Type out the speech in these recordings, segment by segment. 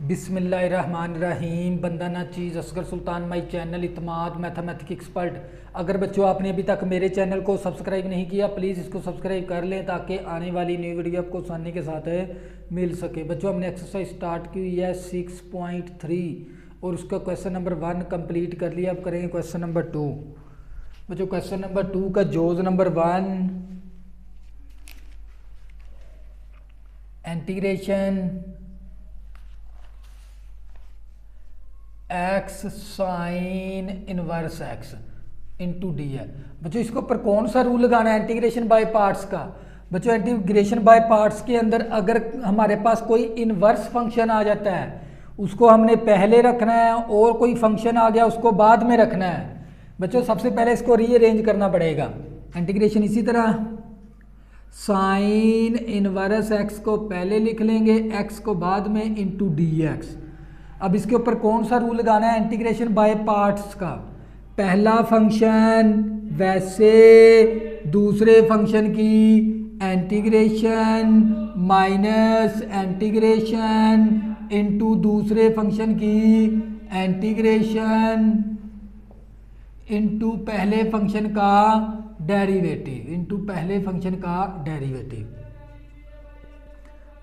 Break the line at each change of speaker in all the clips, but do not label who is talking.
बिस्मिल्लाहिर्रहमानिर्रहीम। बंदा ना चीज़ असगर सुल्तान my channel Itmad mathematic expert. अगर बच्चों आपने अभी तक मेरे चैनल को सब्सक्राइब नहीं किया प्लीज़ इसको सब्सक्राइब कर लें ताकि आने वाली न्यू वीडियो आपको आसानी के साथ मिल सके। बच्चों हमने एक्सरसाइज स्टार्ट की हुई है 6.3 और उसका क्वेश्चन नंबर 1 कंप्लीट कर लिया। अब करेंगे क्वेश्चन नंबर 2। बच्चों क्वेश्चन नंबर 2 का जोज number 1 integration x sine inverse x into d है। बच्चों इसके ऊपर कौन सा रूल लगाना है इंटीग्रेशन बाय पार्ट्स का। बच्चों इंटीग्रेशन बाय पार्ट्स के अंदर अगर हमारे पास कोई इनवर्स फंक्शन आ जाता है उसको हमने पहले रखना है और कोई फंक्शन आ गया उसको बाद में रखना है। बच्चों सबसे पहले इसको रीअरेंज करना पड़ेगा। इंटीग्रेशन इसी तरह साइन इनवर्स एक्स को पहले लिख लेंगे, एक्स को बाद में, इंटू डी एक्स। अब इसके ऊपर कौन सा रूल लगाना है इंटीग्रेशन बाय पार्ट्स का। पहला फंक्शन वैसे दूसरे फंक्शन की इंटीग्रेशन माइनस इंटीग्रेशन इंटू दूसरे फंक्शन की इंटीग्रेशन इंटू पहले फंक्शन का डेरिवेटिव इंटू पहले फंक्शन का डेरिवेटिव।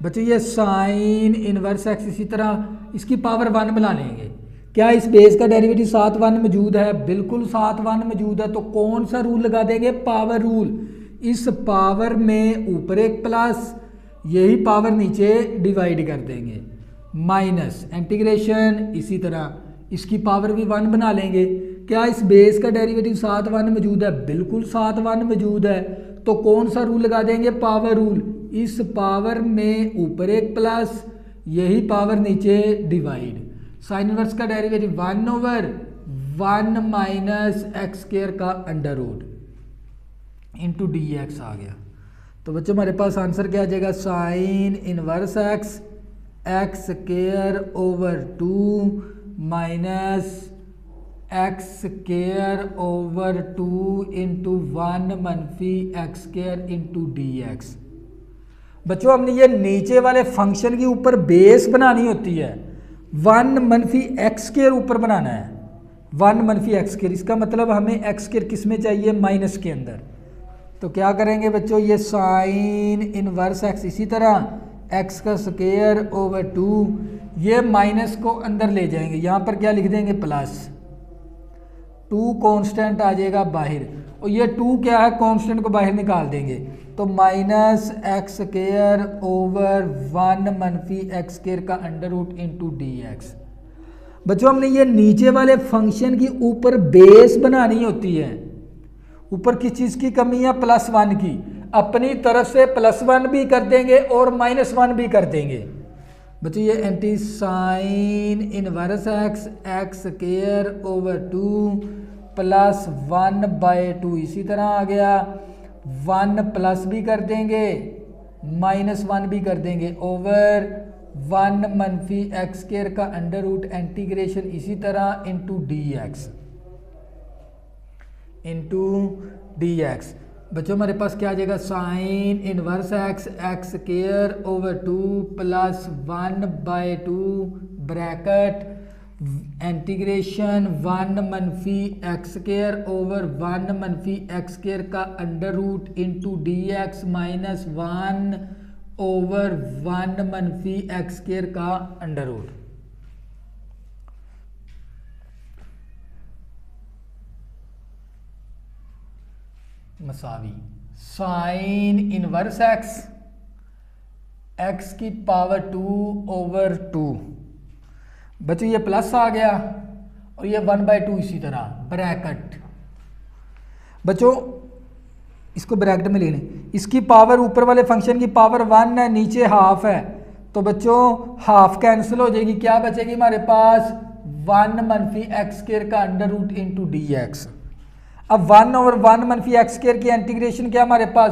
बच्चों ये साइन इनवर्स एक्स इसी तरह इसकी पावर 1 बना लेंगे। क्या इस बेस का डेरिवेटिव 7 1 मौजूद है? बिल्कुल 7 1 मौजूद है। तो कौन सा रूल लगा देंगे? Power rule. इस पावर में ऊपर एक प्लस, यही पावर नीचे डिवाइड कर देंगे, माइनस इंटीग्रेशन इसी तरह इसकी पावर भी 1 बना लेंगे। क्या इस बेस का डेरिवेटिव 7 1 मौजूद है? बिल्कुल 7 1 मौजूद है। तो कौन सा रूल लगा देंगे? Power rule. इस पावर में ऊपर एक प्लस, यही पावर नीचे डिवाइड। साइन इनवर्स का डेरिवेटिव 1/1 माइनस एक्स स्क्वायर का under root into d x आ गया। तो बच्चों हमारे पास आंसर क्या आ जाएगा? Sine inverse x x square over 2 minus x square over 2 into 1 मनफी x square into d x. बच्चों हमने ये नीचे वाले फंक्शन के ऊपर बेस बनानी होती है। 1 मनफी एक्स स्क्वायर ऊपर बनाना है, 1 मनफी एक्स स्क्वायर। इसका मतलब हमें एक्स स्क्वायर किस में चाहिए? माइनस के अंदर। तो क्या करेंगे बच्चों? ये साइन इनवर्स एक्स इसी तरह एक्स का स्क्वायर ओवर 2, ये माइनस को अंदर ले जाएंगे। यहाँ पर क्या लिख देंगे? प्लस 2 कांस्टेंट आ जाएगा बाहर, और ये 2 क्या है? कांस्टेंट को बाहर निकाल देंगे। तो माइनस एक्स स्क्वायर ओवर 1 मनफी एक्स स्क्वायर का under root into d x. बच्चों हमने ये नीचे वाले फंक्शन की ऊपर बेस बनानी होती है। ऊपर किस चीज़ की कमी है? +1 की। अपनी तरफ से +1 भी कर देंगे और -1 भी कर देंगे। बच्चों ये anti sign inverse x x square over 2 + 1/2 इसी तरह आ गया। 1 प्लस भी कर देंगे, -1 भी कर देंगे, ओवर 1 मनफी एक्स स्क्वायर का अंडर रूट इंटीग्रेशन इसी तरह into d x into d x. बच्चों हमारे पास क्या आ जाएगा? Sine inverse x x square over 2 + 1/2 bracket integration 1 मनफी एक्स स्क्वायर ओवर 1 मनफी एक्स स्क्वायर का under root into d x -1 over 1 मनफी एक्स स्क्वायर का अंडर रूट। मसावी साइन इनवर्स एक्स एक्स की पावर 2 ओवर 2। बच्चों ये प्लस आ गया और ये 1/2 इसी तरह ब्रैकेट। बच्चों इसको ब्रैकेट में ले लें। इसकी पावर ऊपर वाले फंक्शन की पावर 1 है, नीचे हाफ है। तो बच्चों हाफ कैंसिल हो जाएगी। क्या बचेगी हमारे पास? 1 मनफी एक्स स्क्वायर का under root into d x. अब 1 ओवर 1 मनफी एक्स स्क्वायर की इंटीग्रेशन क्या हमारे पास?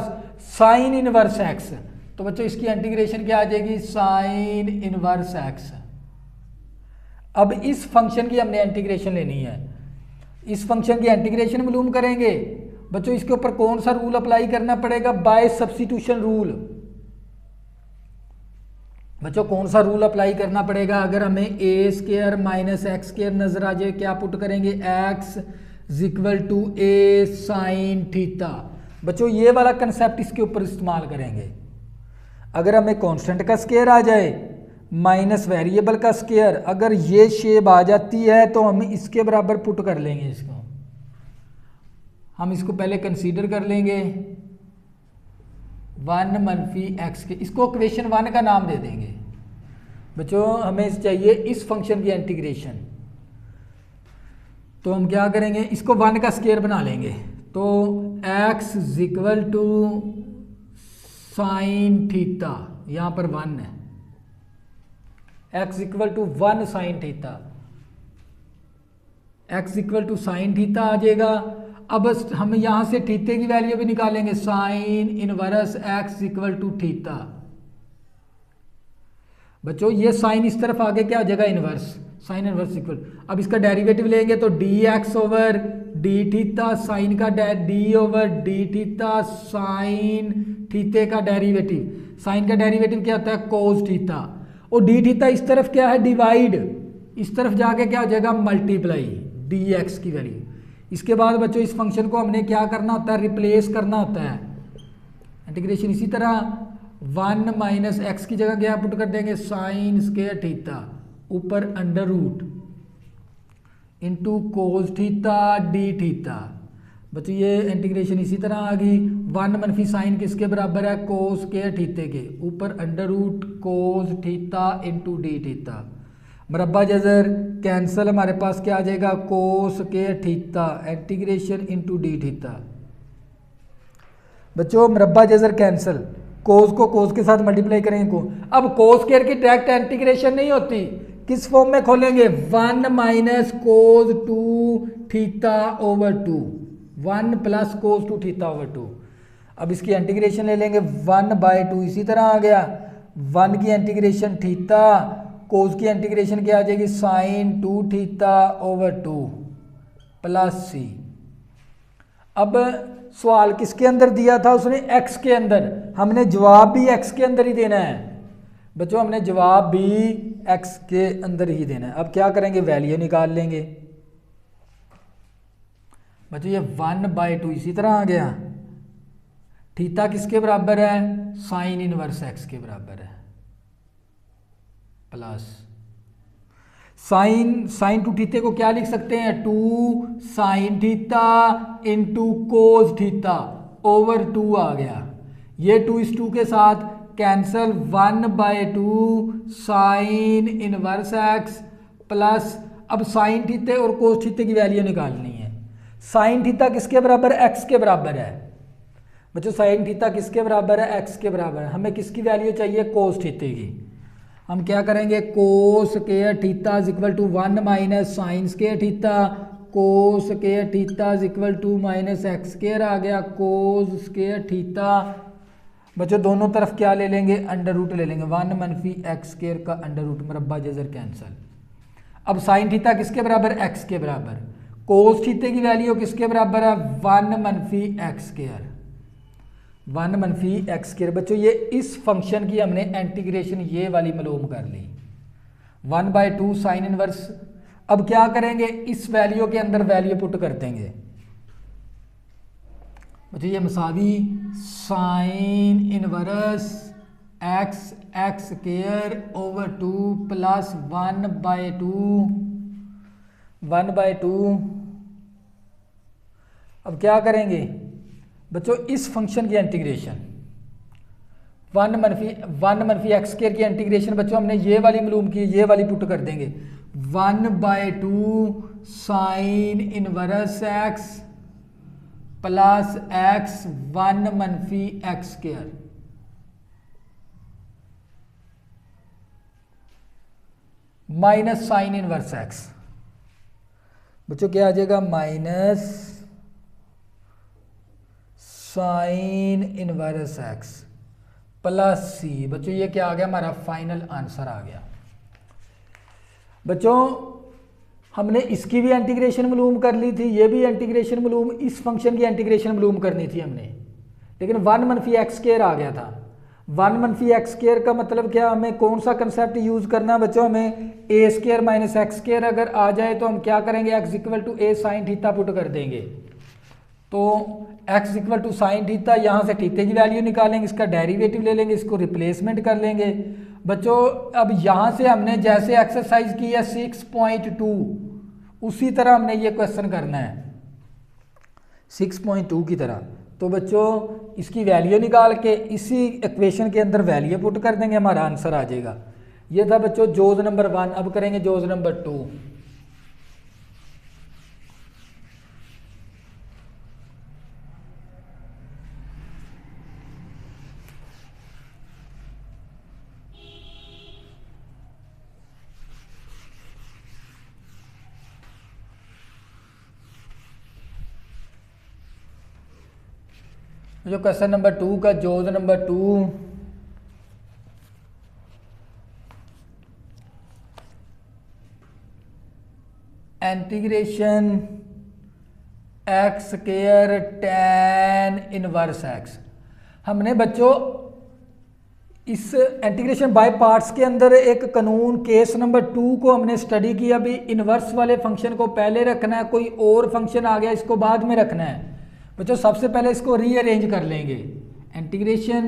Sine inverse x. तो बच्चों इसकी इंटीग्रेशन क्या आ जाएगी? Sign inverse x. अब इस फंक्शन की हमने इंटीग्रेशन लेनी है। इस फंक्शन की इंटीग्रेशन मालूम करेंगे। बच्चों इसके ऊपर कौन सा रूल अप्लाई करना पड़ेगा? By substitution rule. बच्चों कौन सा रूल अप्लाई करना पड़ेगा? अगर हमें a square minus x square नजर आ जाए, क्या पुट करेंगे? X is equal to a sine theta. बच्चों ये वाला कंसेप्ट इसके ऊपर इस्तेमाल करेंगे। अगर हमें कांस्टेंट का स्क्वायर आ जाए माइनस वेरिएबल का स्क्वायर, अगर ये शेप आ जाती है तो हम इसके बराबर पुट कर लेंगे। इसको हम इसको पहले कंसीडर कर लेंगे 1 मनफी एक्स के, इसको इक्वेशन 1 का नाम दे देंगे। बच्चों हमें चाहिए इस फंक्शन की इंटीग्रेशन, तो हम क्या करेंगे? इसको 1 का स्क्वायर बना लेंगे। तो x is equal to sine theta, यहां पर 1 है, x equal to 1 sine theta, x equal to sine theta आ जाएगा। अब हम यहां से थीटे की वैल्यू भी निकालेंगे, sine inverse x equal to theta. बच्चों ये साइन इस तरफ आगे क्या हो जाएगा? Inverse, sine inverse equal. अब इसका डेरिवेटिव लेंगे तो dx over d theta, sine का d over d theta, sine थीटे का डेरिवेटिव, साइन का डेरिवेटिव क्या होता है? Cos theta. और डी थीटा इस तरफ क्या है? डिवाइड, इस तरफ जाके क्या हो जाएगा? मल्टीप्लाई dx की वैल्यू। इसके बाद बच्चों इस फंक्शन को हमने क्या करना होता है? रिप्लेस करना होता है, इंटीग्रेशन। इसी तरह 1 माइनस एक्स की जगह क्या पुट कर देंगे? साइन स्क्वायर थीटा ऊपर under root into cos theta d theta. बच्चों ये इंटीग्रेशन इसी तरह आ गई। 1 मनफी साइन किसके बराबर है? कोस स्क्वायर थीटे के, ऊपर under root cos theta into d theta. मरब्बा जजर कैंसल, हमारे पास क्या आ जाएगा? Cos square theta integration into d theta. बच्चों मरब्बा जजर कैंसल, कोस को कोस के साथ मल्टीप्लाई करेंगे को। अब कोस स्क्वायर की डायरेक्ट इंटीग्रेशन नहीं होती, किस फॉर्म में खोलेंगे? 1 minus cos 2 theta over 2, 1 plus cos 2 theta over 2। अब इसकी इंटीग्रेशन ले लेंगे 1/2, इसी तरह आ गया 1 की इंटीग्रेशन थीटा, कोस की इंटीग्रेशन क्या आ जाएगी? साइन 2 थीटा ओवर 2 प्लस सी। अब सवाल किसके अंदर दिया था? उसने x के अंदर, हमने जवाब भी x के अंदर ही देना है। बच्चों हमने जवाब भी x के अंदर ही देना है। अब क्या करेंगे? वैल्यू निकाल लेंगे। बच्चों ये 1/2 इसी तरह आ गया। थीटा किसके बराबर है? साइन इनवर्स x के बराबर है, प्लस साइन 2 थीटे को क्या लिख सकते हैं? 2 sine theta into cos theta over 2 आ गया। ये 2 इस 2 के साथ cancel, 1/2 sine inverse x plus, अब साइन थीटे और कोस थीटे की वैल्यू निकालनी है। साइन थीटा किसके बराबर है? एक्स के बराबर है। बच्चों साइन थीटा किसके बराबर है? एक्स के बराबर है। हमें किसकी वैल्यू चाहिए? कोस थीटे की। हम क्या करेंगे? Cos square theta is equal to 1 minus sine square theta, cos square theta is equal to minus x square आ गया, कोस स्क्वायर थीटा। बच्चों दोनों तरफ क्या ले लेंगे? अंडर रूट ले लेंगे, 1 मनफी एक्स स्क्वायर का अंडर रूट, मरब्बा जजर कैंसल। अब साइन थीटा किसके बराबर? एक्स के बराबर। कोस थीटे की वैल्यू किसके बराबर है? 1 मनफी एक्स स्क्वायर, 1 मनफी एक्स स्क्वायर। बच्चों ये इस फंक्शन की हमने इंटीग्रेशन ये वाली मालूम कर ली, 1/2 साइन इनवर्स। अब क्या करेंगे? इस वैल्यू के अंदर वैल्यू पुट कर देंगे। बच्चों ये मसावी sine inverse x square over 2 plus 1/2। अब क्या करेंगे? बच्चों इस फंक्शन की इंटीग्रेशन 1 मनफी एक्स स्क्वायर की इंटीग्रेशन बच्चों हमने ये वाली मालूम की, ये वाली पुट कर देंगे, 1/2 sine inverse x plus x 1 मनफी x square minus sine inverse x. बच्चों क्या आ जाएगा? Minus sine inverse x plus c. बच्चों ये क्या आ गया? हमारा फाइनल आंसर आ गया। बच्चों हमने इसकी भी इंटीग्रेशन मालूम कर ली थी, ये भी इंटीग्रेशन मालूम, इस फंक्शन की इंटीग्रेशन मालूम करनी थी हमने, लेकिन 1 मनफी एक्स स्क्वायर आ गया था। वन मनफी एक्स स्क्र का मतलब क्या, हमें कौन सा कंसेप्ट यूज करना है बच्चों, हमें a square minus x square अगर आ जाए तो हम क्या करेंगे, x equal to a sine theta put कर देंगे। तो x equal to sine theta, यहाँ से थीटे की वैल्यू निकालेंगे, इसका डेरिवेटिव ले लेंगे, इसको रिप्लेसमेंट कर लेंगे। बच्चों अब यहाँ से हमने जैसे एक्सरसाइज की है 6.2 उसी तरह हमने ये क्वेश्चन करना है 6.2 की तरह। तो बच्चों इसकी वैल्यू निकाल के इसी इक्वेशन के अंदर वैल्यू पुट कर देंगे, हमारा आंसर आ जाएगा। ये था बच्चों जोज नंबर 1। अब करेंगे जोज नंबर 2। जो क्वेश्चन नंबर 2 का जोज number 2, integration x square tan inverse x. हमने बच्चों इस इंटीग्रेशन बाय पार्ट्स के अंदर एक कानून केस नंबर 2 को हमने स्टडी किया। भी इनवर्स वाले फंक्शन को पहले रखना है, कोई और फंक्शन आ गया इसको बाद में रखना है। बच्चों सबसे पहले इसको रीअरेंज कर लेंगे। इंटीग्रेशन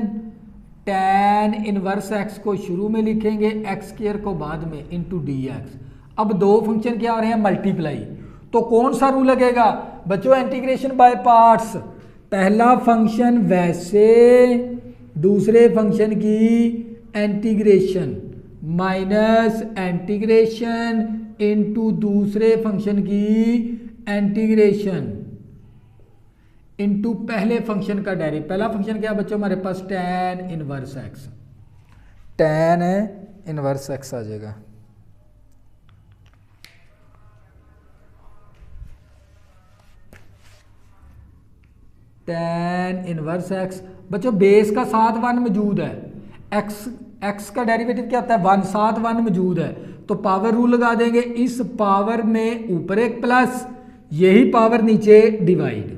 tan इनवर्स एक्स को शुरू में लिखेंगे, एक्स स्क्वायर को बाद में, इंटू डी एक्स। अब दो फंक्शन क्या हो रहे हैं, मल्टीप्लाई। तो कौन सा रूल लगेगा बच्चों, इंटीग्रेशन बाय पार्ट्स। पहला फंक्शन वैसे, दूसरे फंक्शन की इंटीग्रेशन, माइनस इंटीग्रेशन इंटू दूसरे फंक्शन की इंटीग्रेशन इंटू पहले फंक्शन का डेरिवेटिव। पहला फंक्शन क्या बच्चों हमारे पास tan inverse x, tan inverse x आ जाएगा। tan इनवर्स एक्स बच्चों बेस का साथ 1 मौजूद है, एक्स का डेरिवेटिव क्या होता है 1, साथ 1 मौजूद है। तो पावर रूल लगा देंगे, इस पावर में ऊपर एक प्लस, यही पावर नीचे डिवाइड,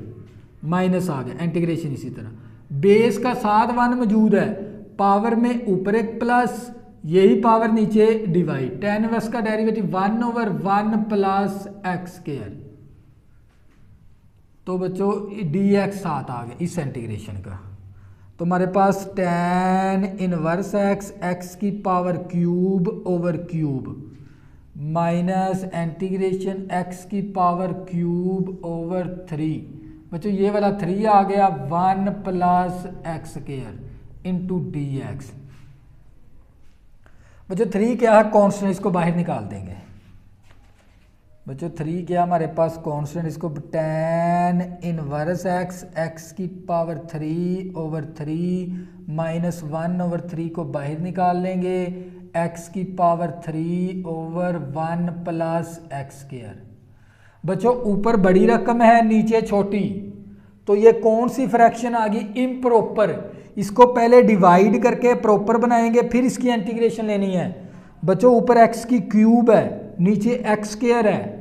माइनस आ गया, इंटीग्रेशन इसी तरह। बेस का साथ 1 मौजूद है, पावर में ऊपर एक प्लस, यही पावर नीचे डिवाइड। tan इनवर्स का डेरिवेटिव 1/1 प्लस एक्स स्क्वायर। तो बच्चों dx साथ आ गया इस इंटीग्रेशन का। तो हमारे पास tan इनवर्स एक्स, एक्स की power cube over cube, minus integration x की पावर क्यूब ओवर 3। बच्चों ये वाला 3 आ गया, 1 plus x square into d x. बच्चों 3 क्या है, कॉन्स्टेंट, इसको बाहर निकाल देंगे। बच्चों 3 क्या हमारे पास कॉन्स्टेंट, इसको tan इनवर्स एक्स, एक्स की पावर 3 ओवर 3 माइनस 1 ओवर 3 को बाहर निकाल लेंगे, एक्स की power 3 over 1 plus x square. बच्चों ऊपर बड़ी रकम है, नीचे छोटी, तो ये कौन सी फ्रैक्शन आ गई, इम्प्रॉपर। इसको पहले डिवाइड करके प्रॉपर बनाएंगे, फिर इसकी इंटीग्रेशन लेनी है। बच्चों ऊपर एक्स की क्यूब है, नीचे एक्स स्क्वायर है।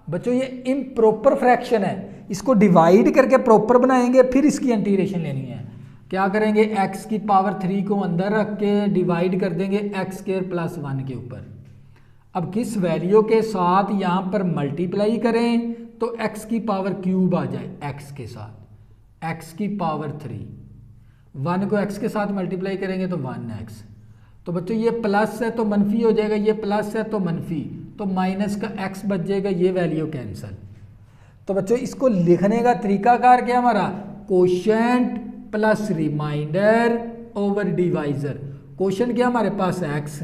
बच्चों ये इम्प्रॉपर फ्रैक्शन है, इसको डिवाइड करके प्रॉपर बनाएंगे, फिर इसकी इंटीग्रेशन लेनी है। क्या करेंगे, एक्स की पावर 3 को अंदर रख के डिवाइड कर देंगे एक्स स्क्वायर प्लस 1 के ऊपर। अब किस वैल्यू के साथ यहाँ पर मल्टीप्लाई करें तो x की पावर क्यूब आ जाए, x के साथ x की पावर 3, 1 को x के साथ मल्टीप्लाई करेंगे तो 1x। तो बच्चों ये प्लस है तो मनफी हो जाएगा, ये प्लस है तो मनफी, तो माइनस का x बच जाएगा, ये वैल्यू कैंसिल। तो बच्चों इसको लिखने का तरीकाकार क्या हमारा, quotient plus remainder over divisor. Quotient क्या हमारे पास x,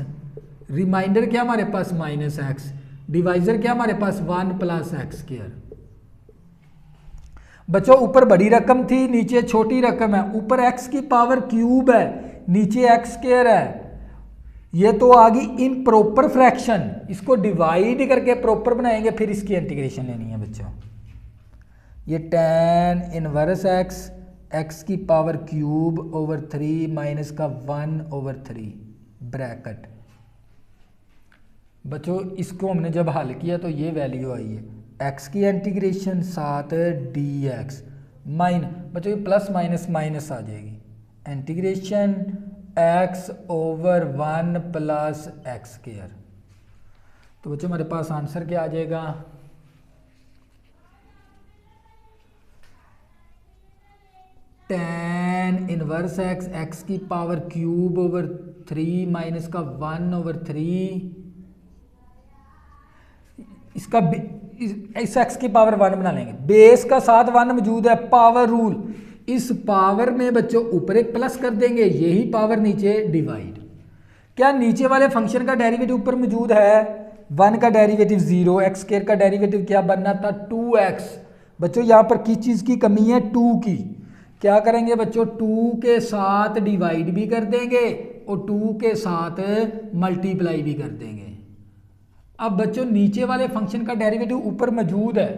रिमाइंडर क्या हमारे पास माइनस एक्स, डिवाइजर क्या हमारे पास 1 प्लस एक्स स्क्वायर। बच्चों ऊपर बड़ी रकम थी, नीचे छोटी रकम है, ऊपर x की पावर क्यूब है, नीचे एक्स स्क्वायर है। ये तो आ गई इम्प्रॉपर फ्रैक्शन, इसको डिवाइड करके प्रॉपर बनाएंगे, फिर इसकी इंटीग्रेशन लेनी है बच्चों। ये tan इनवर्स एक्स, एक्स की पावर क्यूब ओवर 3 माइनस का 1 ओवर 3 ब्रैकेट। बच्चों इसको हमने जब हल किया तो ये वैल्यू आई है, x की इंटीग्रेशन साथ dx माइन, बच्चों ये प्लस माइनस माइनस आ जाएगी, integration x over 1 plus x square. तो बच्चों हमारे पास आंसर क्या आ जाएगा, tan इनवर्स एक्स एक्स की पावर क्यूब ओवर 3 माइनस का 1 ओवर 3, इसका इस एक्स की पावर 1 बना लेंगे, बेस का साथ 1 मौजूद है, पावर रूल, इस पावर में बच्चों ऊपर एक प्लस कर देंगे, यही पावर नीचे डिवाइड। क्या नीचे वाले फंक्शन का डेरिवेटिव ऊपर मौजूद है, 1 का डेरिवेटिव 0, एक्स स्क्वायर का डेरिवेटिव क्या बनना था 2x। बच्चों यहाँ पर किस चीज़ की कमी है, 2 की। क्या करेंगे बच्चों, 2 के साथ डिवाइड भी कर देंगे और 2 के साथ मल्टीप्लाई भी कर देंगे। अब बच्चों नीचे वाले फंक्शन का डेरिवेटिव ऊपर मौजूद है,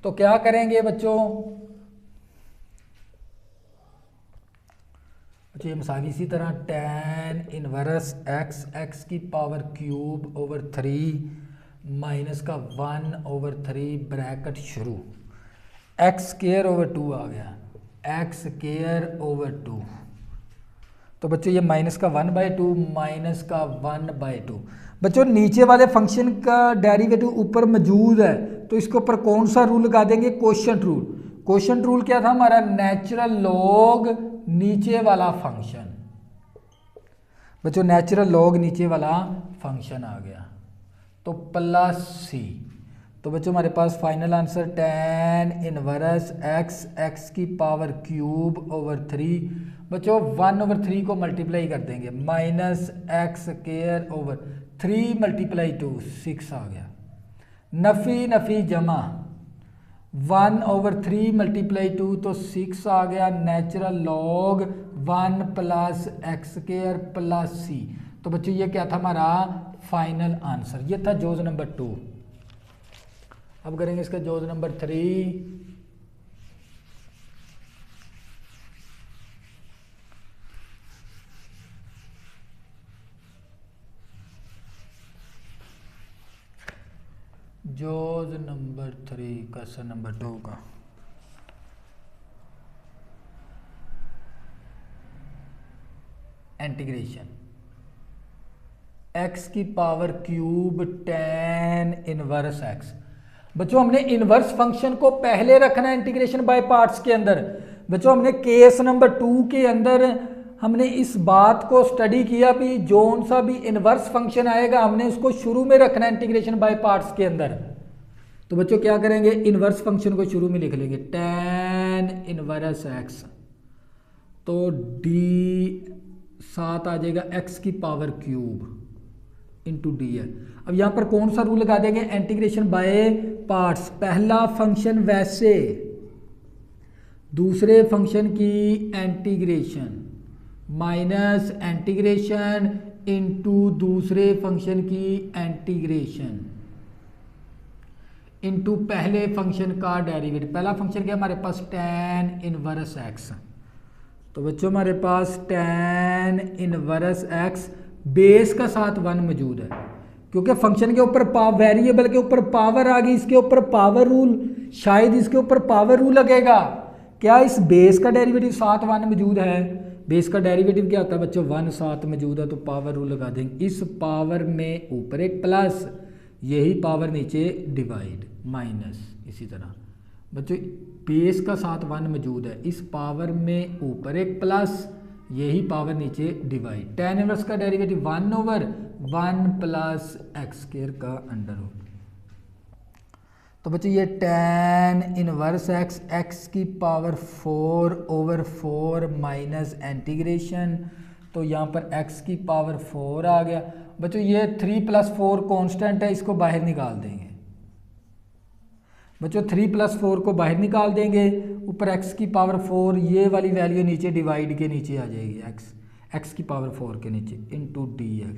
तो क्या करेंगे बच्चों, ये मिसाल इसी तरह tan इनवर्स एक्स एक्स की पावर क्यूब ओवर 3 माइनस का 1 ओवर 3 ब्रैकेट शुरू, एक्स स्क्वायर ओवर 2 आ गया, एक्स स्क्वायर ओवर 2। तो बच्चों ये माइनस का 1/2 माइनस का 1/2। बच्चों नीचे वाले फंक्शन का डेरिवेटिव ऊपर मौजूद है, तो इसके ऊपर कौन सा रूल लगा देंगे, कोशेंट रूल। कोशेंट रूल क्या था हमारा, नेचुरल लॉग नीचे वाला फंक्शन। बच्चों नेचुरल लॉग नीचे वाला फंक्शन आ गया, तो प्लस सी। तो बच्चों हमारे पास final answer tan inverse x x की पावर क्यूब ओवर 3, बच्चों 1 ओवर 3 को मल्टीप्लाई कर देंगे, minus x square over 3 multiply 2 6 आ गया, नफी नफी जमा 1 ओवर 3 मल्टीप्लाई 2 तो 6 आ गया, natural log 1 plus x square plus c. तो बच्चों ये क्या था हमारा फाइनल आंसर, ये था जोज नंबर 2। अब करेंगे इसका जोज नंबर 3। जोज नंबर 3 क्वेश्चन नंबर 2 का इंटीग्रेशन एक्स की power cube tan inverse x. बच्चों हमने इनवर्स फंक्शन को पहले रखना है इंटीग्रेशन बाय पार्ट्स के अंदर। बच्चों हमने केस नंबर 2 के अंदर हमने इस बात को स्टडी किया भी जोन सा भी इनवर्स फंक्शन आएगा हमने उसको शुरू में रखना है इंटीग्रेशन बाय पार्ट्स के अंदर। तो बच्चों क्या करेंगे, इनवर्स फंक्शन को शुरू में लिख लेंगे tan इनवर्स एक्स, तो डी साथ आ जाएगा एक्स की पावर क्यूब इंटू डी है। अब यहां पर कौन सा रूल लगा देंगे, इंटीग्रेशन बाय पार्ट्स। पहला फंक्शन वैसे, दूसरे फंक्शन की इंटीग्रेशन माइनस इंटीग्रेशन इंटू दूसरे फंक्शन की इंटीग्रेशन इंटू पहले फंक्शन का डेरिवेटिव। पहला फंक्शन क्या हमारे पास tan इनवर्स एक्स। तो बच्चों हमारे पास tan इनवर्स एक्स बेस का साथ 1 मौजूद है, क्योंकि फंक्शन के ऊपर वेरिएबल के ऊपर पावर आ गई, इसके ऊपर पावर रूल, शायद इसके ऊपर पावर रूल लगेगा। क्या इस बेस का डेरिवेटिव साथ 1 मौजूद है, बेस का डेरिवेटिव क्या होता है बच्चों 1 साथ मौजूद है, तो पावर रूल लगा देंगे। इस पावर में ऊपर एक प्लस, यही पावर नीचे डिवाइड माइनस। इसी तरह बच्चों बेस का साथ 1 मौजूद है, इस पावर में ऊपर एक प्लस, यही पावर नीचे डिवाइड। tan इनवर्स का derivative 1 over 1 plus x square का अंडर रूट। तो बच्चों ये tan इनवर्स एक्स एक्स की पावर 4 ओवर 4 माइनस इंटीग्रेशन, तो यहाँ पर x की पावर 4 आ गया। बच्चों ये 3 + 4 कांस्टेंट है, इसको बाहर निकाल देंगे। बच्चों 3 + 4 को बाहर निकाल देंगे, ऊपर x की पावर 4, ये वाली वैल्यू नीचे डिवाइड के नीचे आ जाएगी, x की पावर 4 के नीचे इंटू dx।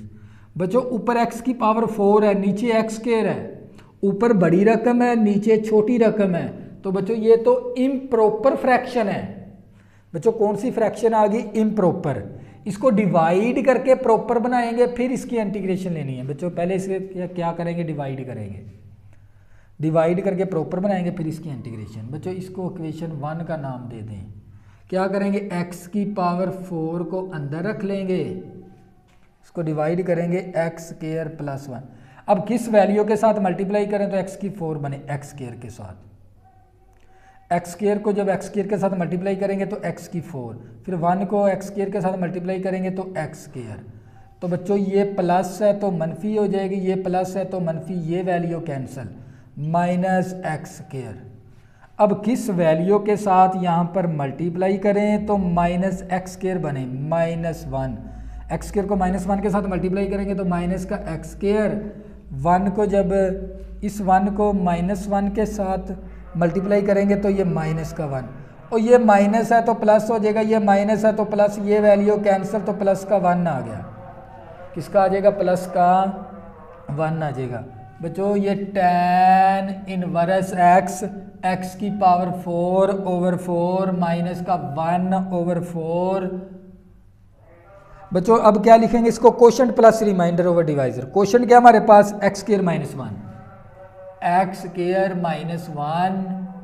बच्चों ऊपर x की पावर 4 है, नीचे x स्क्वायर है, ऊपर बड़ी रकम है नीचे छोटी रकम है, तो बच्चों ये तो इम्प्रॉपर फ्रैक्शन है। बच्चों कौन सी फ्रैक्शन आ गई, इम्प्रॉपर। इसको डिवाइड करके प्रॉपर बनाएंगे, फिर इसकी इंटीग्रेशन लेनी है। बच्चों पहले इसके क्या करेंगे, डिवाइड करेंगे, डिवाइड करके प्रॉपर बनाएंगे, फिर इसकी इंटीग्रेशन। बच्चों इसको इक्वेशन 1 का नाम दे दें, क्या करेंगे, x की पावर 4 को अंदर रख लेंगे, इसको डिवाइड करेंगे x स्क्वायर प्लस 1। अब किस वैल्यू के साथ मल्टीप्लाई करें तो x की 4 बने, x स्क्वायर के साथ। x स्क्वायर को जब x स्क्वायर के साथ मल्टीप्लाई करेंगे तो x की 4, फिर 1 को x स्क्वायर के साथ मल्टीप्लाई करेंगे तो x स्क्वायर। तो बच्चों ये प्लस है तो मनफी हो जाएगी, ये प्लस है तो मनफी, ये value cancel, minus x square. अब किस वैल्यू के साथ यहाँ पर मल्टीप्लाई करें तो माइनस एक्स स्क्वायर बने, -1। एक्स स्क्वायर को -1 के साथ मल्टीप्लाई करेंगे तो माइनस का एक्स स्क्वायर। 1 को जब इस 1 को -1 के साथ मल्टीप्लाई करेंगे तो ये माइनस का 1, और ये माइनस है तो प्लस हो जाएगा, ये माइनस है तो प्लस, ये वैल्यू कैंसिल तो प्लस का 1 आ गया। किसका आ जाएगा, प्लस का 1 आ जाएगा। बच्चों ये tan इनवर्स x, x की पावर 4/4 माइनस का 1/4। बच्चों अब क्या लिखेंगे इसको, quotient plus remainder over divisor. Quotient क्या हमारे पास, x square -1, x square -1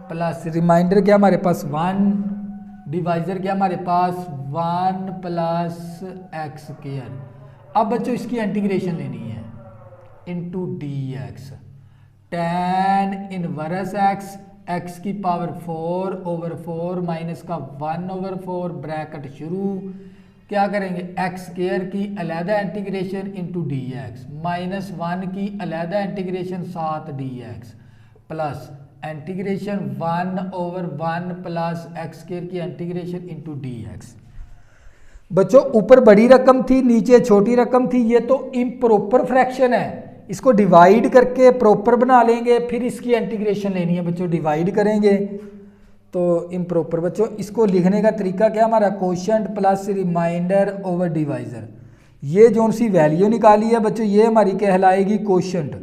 plus remainder क्या हमारे पास 1, डिवाइजर क्या हमारे पास 1 प्लस x स्क्वायर। अब बच्चों इसकी इंटीग्रेशन लेनी है into dx, tan inverse x, x की पावर 4/4 माइनस का 1/4 ब्रैकेट शुरू। क्या करेंगे, x स्क्वायर की अलहदा इंटीग्रेशन इंटू dx, -1 की अलहदा इंटीग्रेशन साथ dx, plus integration 1/1 plus x square की इंटीग्रेशन इंटू dx। बच्चों ऊपर बड़ी रकम थी, नीचे छोटी रकम थी, ये तो इम्प्रॉपर फ्रैक्शन है, इसको डिवाइड करके प्रॉपर बना लेंगे, फिर इसकी इंटीग्रेशन लेनी है। बच्चों डिवाइड करेंगे तो इम्प्रॉपर। बच्चों इसको लिखने का तरीका क्या हमारा, quotient plus remainder over divisor. ये जो सी वैल्यू निकाली है बच्चों, ये हमारी कहलाएगी कोशेंट।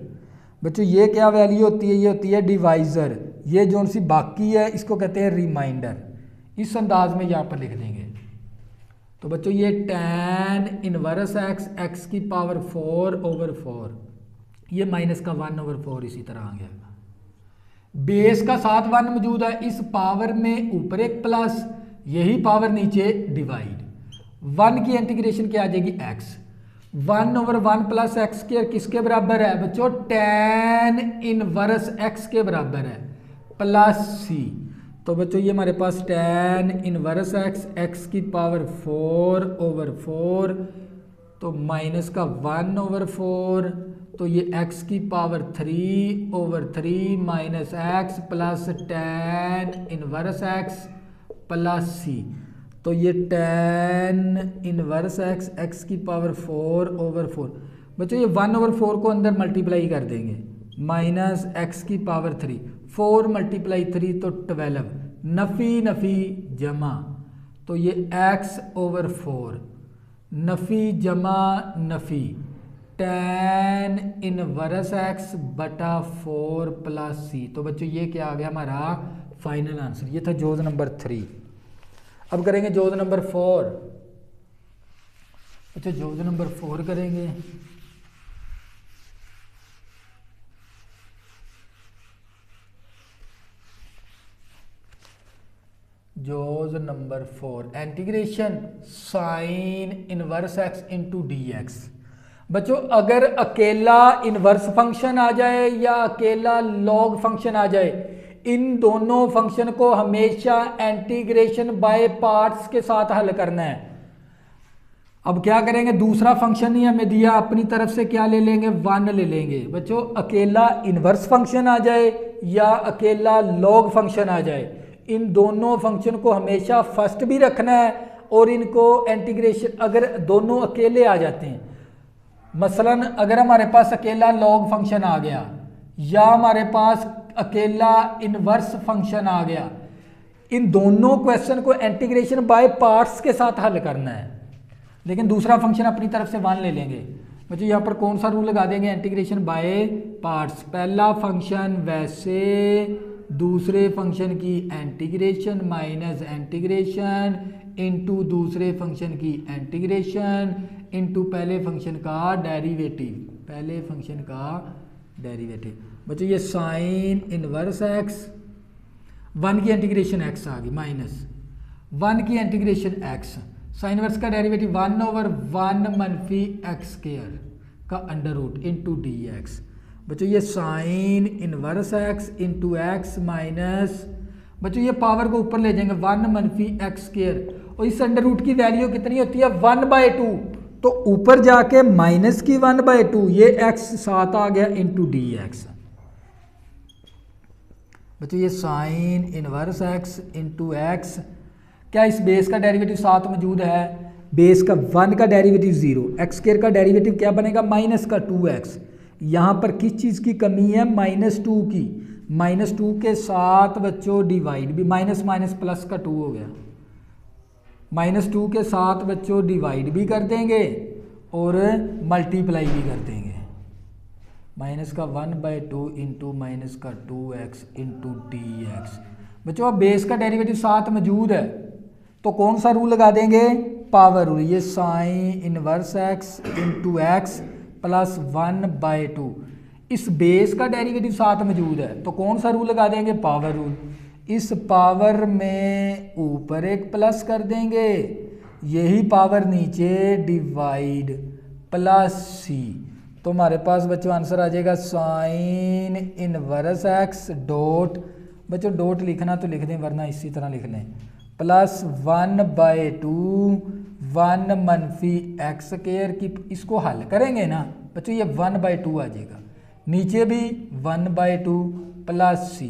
बच्चों ये क्या वैल्यू होती है, ये होती है डिवाइजर। ये जो सी बाकी है इसको कहते हैं रिमाइंडर। इस अंदाज में यहाँ पर लिख देंगे। तो बच्चों ये tan इनवर्स x, x की पावर 4/4, ये माइनस का 1/4 इसी तरह आ गया। बेस का साथ 1 मौजूद है, इस पावर में ऊपर एक प्लस, यही पावर नीचे डिवाइड। 1 की इंटीग्रेशन क्या आ जाएगी, x, 1/1 प्लस एक्स स्क्वायर किसके बराबर है बच्चों, tan इनवर्स x के बराबर है, प्लस c। तो बच्चों ये हमारे पास tan इनवर्स x, x की पावर 4/4, तो माइनस का 1/4, तो ये x की power 3/3 minus x plus tan inverse x plus c। तो ये tan इनवर्स x, x की पावर 4/4। बच्चों ये 1/4 को अंदर मल्टीप्लाई कर देंगे, माइनस x की पावर 3, 4 × 3 तो 12, नफ़ी नफ़ी जमा, तो ये x/4, नफ़ी जमा नफ़ी, tan इनवर्स x बटा 4 प्लस c। तो बच्चों ये क्या आ गया हमारा फाइनल आंसर। ये था जोज नंबर 3। अब करेंगे जोज नंबर 4। अच्छा जोज नंबर 4 करेंगे। जोज number 4, integration sine inverse x into dx। बच्चों अगर अकेला इनवर्स फंक्शन आ जाए या अकेला लॉग फंक्शन आ जाए, इन दोनों फंक्शन को हमेशा इंटीग्रेशन बाय पार्ट्स के साथ हल करना है। अब क्या करेंगे, दूसरा फंक्शन ही हमें दिया, अपनी तरफ से क्या ले लेंगे, 1 ले लेंगे। बच्चों अकेला इनवर्स फंक्शन आ जाए या अकेला लॉग फंक्शन आ जाए, इन दोनों फंक्शन को हमेशा फर्स्ट भी रखना है, और इनको इंटीग्रेशन अगर दोनों अकेले आ जाते हैं, मसलन अगर हमारे पास अकेला लॉग फंक्शन आ गया या हमारे पास अकेला इनवर्स फंक्शन आ गया, इन दोनों क्वेश्चन को इंटीग्रेशन बाय पार्ट्स के साथ हल करना है। लेकिन दूसरा फंक्शन अपनी तरफ से 1 ले लेंगे। बच्चों यहाँ पर कौन सा रूल लगा देंगे, इंटीग्रेशन बाय पार्ट्स। पहला फंक्शन वैसे, दूसरे फंक्शन की इंटीग्रेशन माइनस इंटीग्रेशन इनटू दूसरे फंक्शन की इंटीग्रेशन इनटू पहले फंक्शन का डेरिवेटिव, पहले फंक्शन का डेरिवेटिव। बच्चों ये साइन इनवर्स x, 1 की इंटीग्रेशन x आ गई, माइनस 1 की इंटीग्रेशन x, साइन इनवर्स का डेरिवेटिव 1/1 मनफी एक्स स्क्वायर का under root into d x. बच्चों ये sine inverse x into x minus, बच्चों ये पावर को ऊपर ले जाएंगे 1 मनफी एक्स स्क्वायर, और इस अंडर रूट की वैल्यू कितनी होती है 1/2, तो ऊपर जाके माइनस की 1/2, ये x साथ आ गया इंटू डी एक्स। बच्चों ये sine inverse x into x, क्या इस बेस का डेरिवेटिव साथ मौजूद है, बेस का 1 का डेरिवेटिव 0, एक्स स्क्वायर का डेरिवेटिव क्या बनेगा माइनस का 2x। यहाँ पर किस चीज़ की कमी है -2 की, -2 के साथ बच्चों डिवाइड भी, माइनस माइनस प्लस का 2 हो गया, -2 के साथ बच्चों डिवाइड भी कर देंगे और मल्टीप्लाई भी कर देंगे, माइनस का 1/2 इंटू माइनस का 2x इंटू डी एक्स। बच्चों अब बेस का डेरिवेटिव साथ मौजूद है तो कौन सा रूल लगा देंगे, पावर रूल। ये sine inverse x into x plus 1/2, इस बेस का डेरिवेटिव साथ मौजूद है तो कौन सा रूल लगा देंगे, पावर रूल। इस पावर में ऊपर एक प्लस कर देंगे, यही पावर नीचे डिवाइड प्लस सी, तो हमारे पास बच्चों आंसर आ जाएगा साइन इनवर्स x डॉट, बच्चों डॉट लिखना तो लिख दें वरना इसी तरह लिख लें, प्लस 1/2 1 मनफी एक्स स्क्वायर की, इसको हल करेंगे ना बच्चों ये 1/2 आ जाएगा, नीचे भी 1/2 प्लस सी,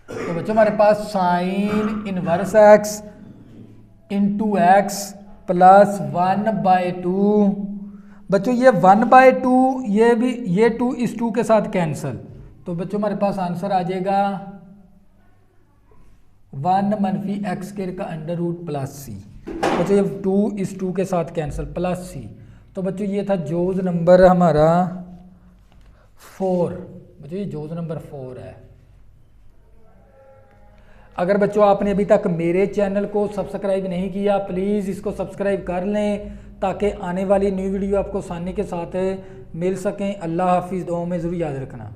तो बच्चों हमारे पास sine inverse x into x plus 1/2, बच्चों ये 1/2, ये भी, ये 2 इस 2 के साथ कैंसिल, तो बच्चों हमारे पास आंसर आ जाएगा 1 मनफी एक्स स्क्वायर का अंडर रूट प्लस सी। बच्चों ये 2 इस 2 के साथ कैंसिल प्लस सी, तो बच्चों ये था जोज नंबर हमारा 4। बच्चों ये जोज नंबर 4 है। अगर बच्चों आपने अभी तक मेरे चैनल को सब्सक्राइब नहीं किया, प्लीज़ इसको सब्सक्राइब कर लें ताकि आने वाली न्यू वीडियो आपको आसानी के साथ मिल सकें। अल्लाह हाफिज़, दुआ में ज़रूर याद रखना।